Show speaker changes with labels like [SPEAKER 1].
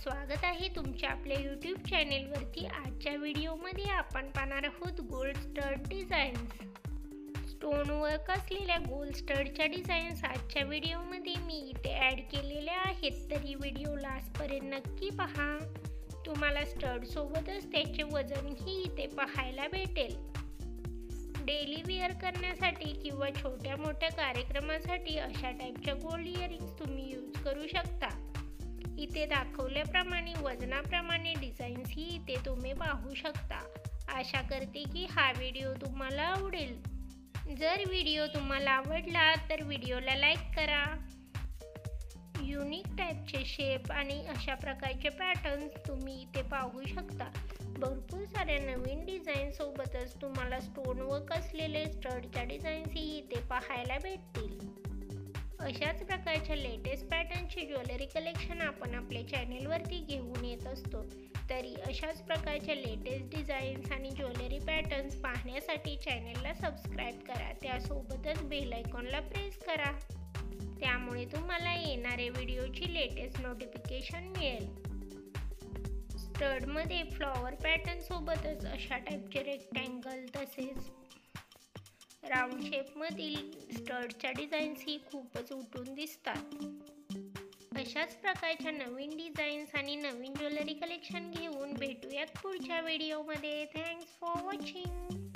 [SPEAKER 1] स्वागत आहे तुमच्या आपल्या यूट्यूब चॅनेलवरती। आजच्या व्हिडिओमध्ये आपण पाहणार आहोत gold stud designs. Stone work असलेल्या गोल्ड स्टडच्या डिझाईन्स आजच्या व्हिडिओमध्ये मी इथे ॲड केलेल्या आहेत, तरी व्हिडिओ लास्टपर्यंत नक्की पहा। तुम्हाला स्टड सोबतच त्याचे वजनही इथे पाहायला भेटेल। डेली वेअर करण्यासाठी किंवा छोट्या मोठ्या कार्यक्रमासाठी अशा टाईपच्या गोल्ड इयरिंग्स तुम्ही यूज करू शकता। इथे दाखवल्याप्रमाणे वजनाप्रमाणे डिझाईन्स ही इथे तुम्ही पाहू शकता। आशा करते की हा व्हिडिओ तुम्हाला आवडेल। जर व्हिडिओ तुम्हाला आवडला तर व्हिडिओला लाईक करा। युनिक टाईपचे शेप आणि अशा प्रकारचे पॅटर्न्स तुम्ही इथे पाहू शकता। भरपूर साऱ्या नवीन डिझाईन सोबतच तुम्हाला स्टोन वर्क असलेले स्टडच्या डिझाईन्सही इथे पाहायला भेटतील। अशाच प्रकारच्या लेटेस्ट पॅटर्नची ज्वेलरी कलेक्शन आपण आपल्या चॅनेलवरती घेऊन येत असतो, तरी अशाच प्रकारच्या लेटेस्ट डिझाईन्स आणि ज्वेलरी पॅटर्न्स पाहण्यासाठी चॅनेलला सबस्क्राईब करा। त्यासोबतच बेल आयकॉनला प्रेस करा, त्यामुळे तुम्हाला येणारे व्हिडिओची लेटेस्ट नोटिफिकेशन मिळेल। स्टडमध्ये फ्लॉवर पॅटर्न सोबतच अशा टाईपचे रेक्टँगल तसेच राऊंड शेपमधील स्टडच्या डिझाईन्स ही खूपच उठून दिसतात। अशाच प्रकारच्या नवीन डिझाईन्स आणि नवीन ज्वेलरी कलेक्शन घेऊन भेटूयात पुढच्या व्हिडिओमध्ये। Thanks for watching.